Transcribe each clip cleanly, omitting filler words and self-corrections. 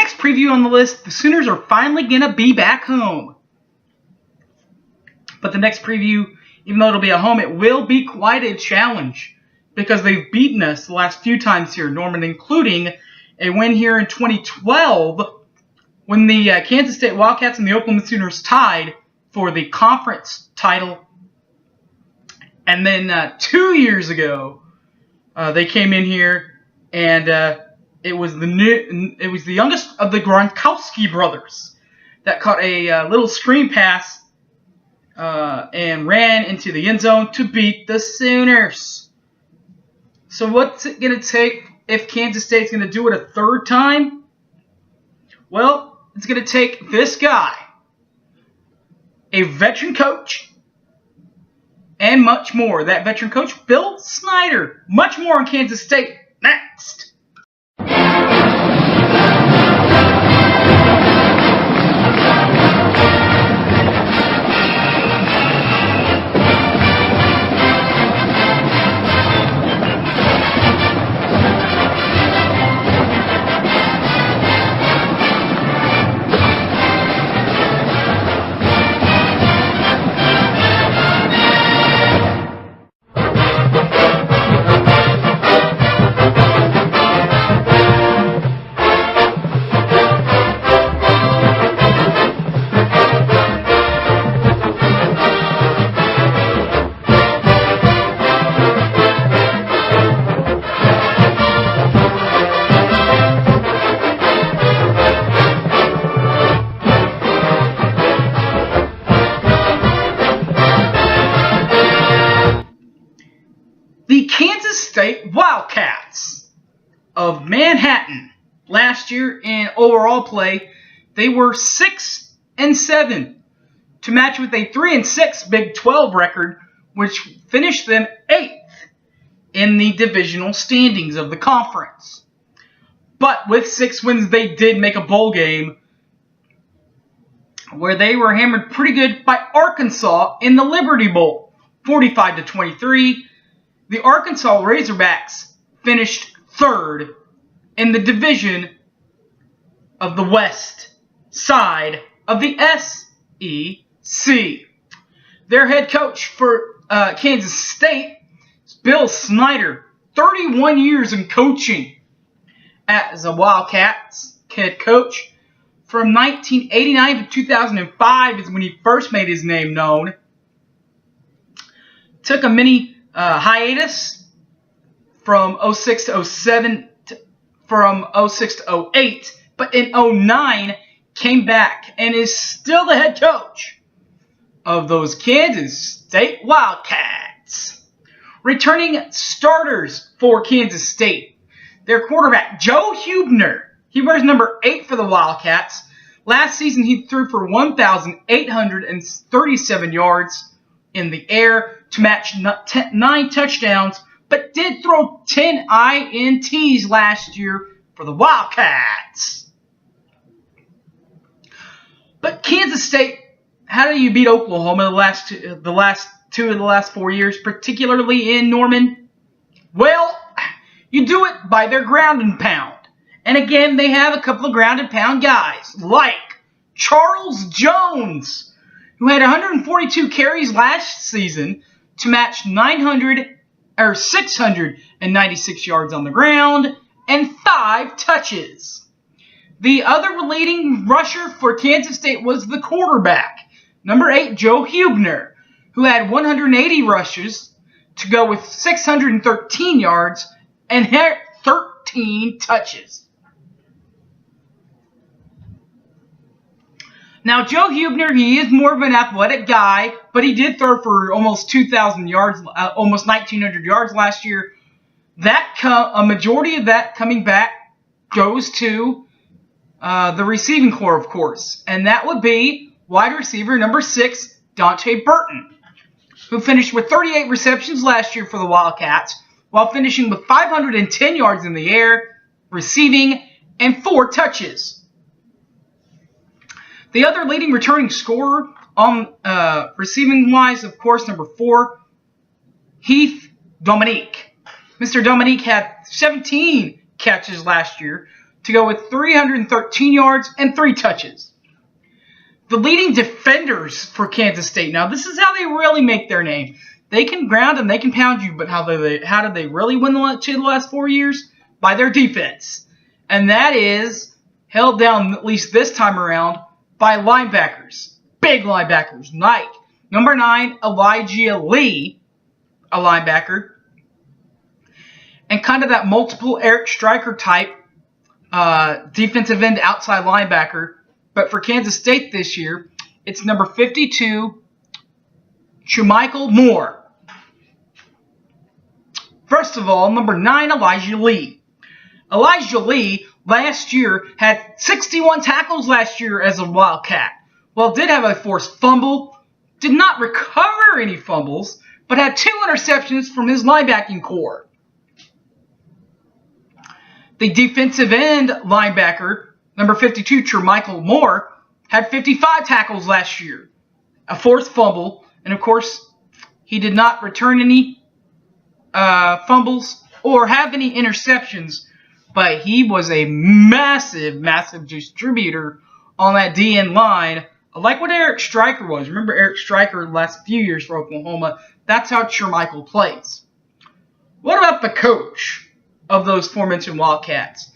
next preview on the list, the Sooners are finally going to be back home. But the next preview, even though it'll be at home, it will be quite a challenge because they've beaten us the last few times here, Norman, including a win here in 2012 when the Kansas State Wildcats and the Oklahoma Sooners tied for the conference title. And then 2 years ago, they came in here, and it was the youngest of the Gronkowski brothers that caught a little screen pass and ran into the end zone to beat the Sooners. So what's it going to take if Kansas State's going to do it a third time? Well, it's going to take this guy, a veteran coach, and much more. That veteran coach, Bill Snyder. Much more on Kansas State next. State Wildcats of Manhattan last year in overall play, they were 6-7 to match with a 3-6 Big 12 record, which finished them 8th in the divisional standings of the conference. But with 6 wins, they did make a bowl game where they were hammered pretty good by Arkansas in the Liberty Bowl, 45-23. The Arkansas Razorbacks finished 3rd in the division of the west side of the SEC. Their head coach for Kansas State is Bill Snyder, 31 years in coaching as a Wildcats head coach. From 1989 to 2005 is when he first made his name known. Took a mini hiatus from 06 to 07, from 06 to 08, but in 09 came back and is still the head coach of those Kansas State Wildcats. Returning starters for Kansas State, their quarterback, Joe Huebner. He wears number 8 for the Wildcats. Last season, he threw for 1,837 yards in the air to match 9 touchdowns, but did throw 10 INTs last year for the Wildcats. But Kansas State, how do you beat Oklahoma the last 2 of the last 4 years, particularly in Norman? Well, you do it by their ground and pound. And again, they have a couple of ground and pound guys, like Charles Jones, who had 142 carries last season to match 696 yards on the ground and 5 touches. The other leading rusher for Kansas State was the quarterback, number 8, Joe Huebner, who had 180 rushes to go with 613 yards and had 13 touches. Now, Joe Huebner, he is more of an athletic guy, but he did throw for almost 2,000 yards, almost 1,900 yards last year. A majority of that coming back goes to the receiving corps, of course, and that would be wide receiver number 6, Dante Burton, who finished with 38 receptions last year for the Wildcats, while finishing with 510 yards in the air, receiving, and 4 touches. The other leading returning scorer on receiving-wise, of course, number 4, Heath Dominique. Mr. Dominique had 17 catches last year to go with 313 yards and 3 touches. The leading defenders for Kansas State. Now, this is how they really make their name. They can ground and they can pound you, but how did they really win the last 4 years? By their defense. And that is held down, at least this time around, by linebackers. Big linebackers. Like number 9, Elijah Lee, a linebacker. And kind of that multiple Eric Striker type defensive end outside linebacker. But for Kansas State this year, it's number 52, Chumichael Moore. First of all, number 9, Elijah Lee. Elijah Lee last year had 61 tackles last year as a Wildcat. Well, did have a forced fumble, did not recover any fumbles, but had 2 interceptions from his linebacking core. The defensive end linebacker, number 52, Chumichael Moore, had 55 tackles last year, a forced fumble, and of course, he did not return any fumbles or have any interceptions, but he was a massive distributor on that DN line, like what Eric Striker was. Remember Eric Striker the last few years for Oklahoma? That's how Chumichael plays. What about the coach of those aforementioned Wildcats?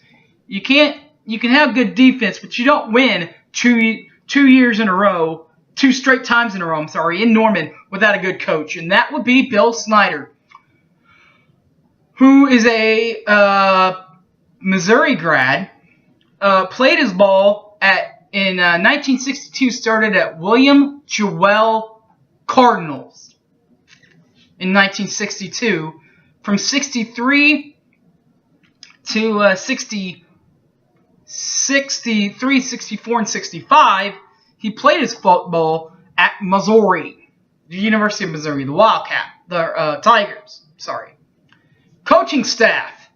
You can have good defense, but you don't win two years in a row, 2 straight times in a row, in Norman without a good coach. And that would be Bill Snyder, who is a Missouri grad, played his ball in 1962, started at William Jewell Cardinals in 1962. From 63 to 63, 64, and 65, he played his football at Missouri, the University of Missouri, the Tigers. Coaching staff,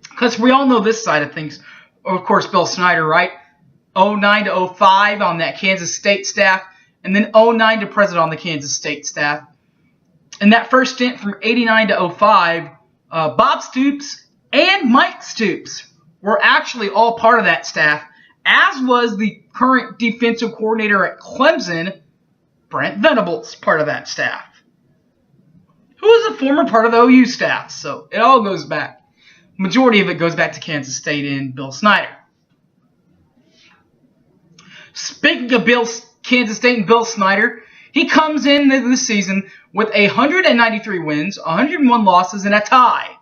because we all know this side of things. Of course, Bill Snyder, right? 09 to 05 on that Kansas State staff, and then 09 to present on the Kansas State staff. And that first stint from 89 to 05, Bob Stoops and Mike Stoops were actually all part of that staff, as was the current defensive coordinator at Clemson, Brent Venables, part of that staff, who was a former part of the OU staff. So it all goes back. Majority of it goes back to Kansas State and Bill Snyder. Speaking of Kansas State and Bill Snyder, he comes in this season with 193 wins, 101 losses, and a tie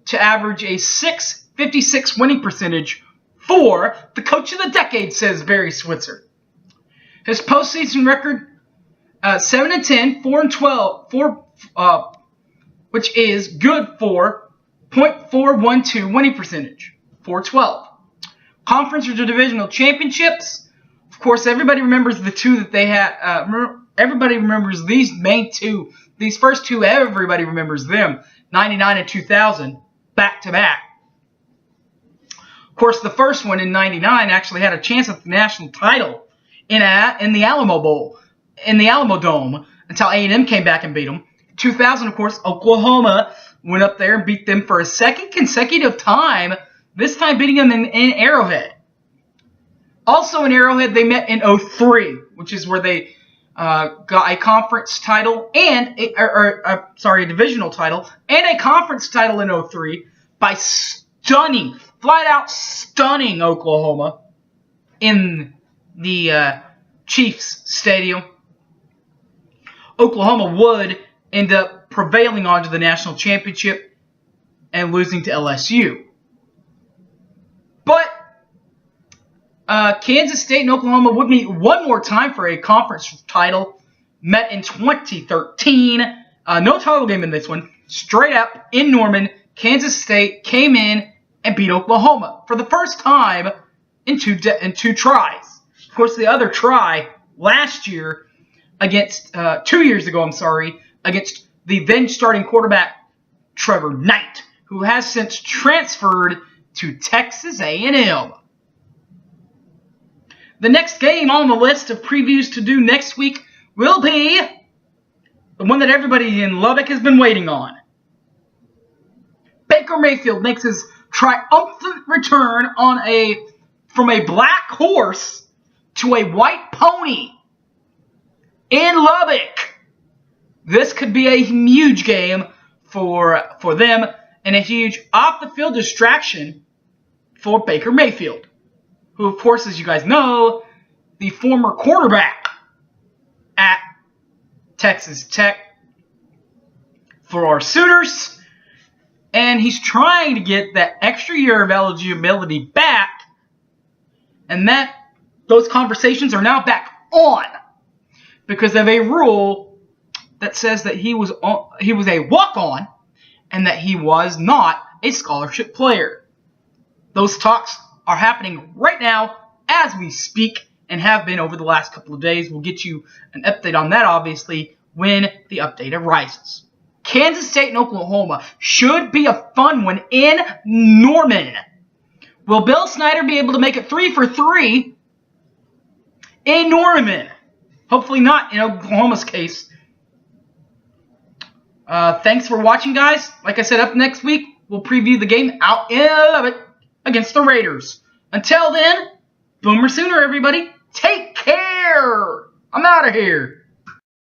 to average a .656 winning percentage for the coach of the decade, says Barry Switzer. His postseason record, 7-10, 4-12, which is good for .412 winning percentage, 412. Conference or divisional championships, of course, everybody remembers the 2 that they had. Everybody remembers these main 2. These first 2, everybody remembers them. 99 and 2000, back to back. Of course, the first one in 99 actually had a chance at the national title in the Alamo Bowl, in the Alamo Dome, until A&M came back and beat them. 2000, of course, Oklahoma went up there and beat them for a second consecutive time, this time beating them in Arrowhead. Also in Arrowhead, they met in 03, which is where they got a conference title and a divisional title and a conference title in 03 by flat out stunning Oklahoma in the Chiefs Stadium. Oklahoma would end up prevailing onto the national championship and losing to LSU. But Kansas State and Oklahoma would meet one more time for a conference title, met in 2013. No title game in this one. Straight up in Norman, Kansas State came in and beat Oklahoma for the first time in two tries. Of course, the other try last year against 2 years ago, against the then starting quarterback Trevor Knight, who has since transferred to Texas A&M. The next game on the list of previews to do next week will be the one that everybody in Lubbock has been waiting on. Baker Mayfield makes his triumphant return from a black horse to a white pony in Lubbock. This could be a huge game for them and a huge off-the-field distraction for Baker Mayfield, who, of course, as you guys know, the former quarterback at Texas Tech for our Sooners, and he's trying to get that extra year of eligibility back, and those conversations are now back on because of a rule that says that he was a walk-on and that he was not a scholarship player. Those talks are happening right now as we speak and have been over the last couple of days. We'll get you an update on that, obviously, when the update arises. Kansas State and Oklahoma should be a fun one in Norman. Will Bill Snyder be able to make it 3 for 3 in Norman? Hopefully not in Oklahoma's case. Thanks for watching, guys. Like I said, up next week, we'll preview the game out in Lubbock against the Raiders. Until then, Boomer Sooner, everybody. Take care. I'm out of here.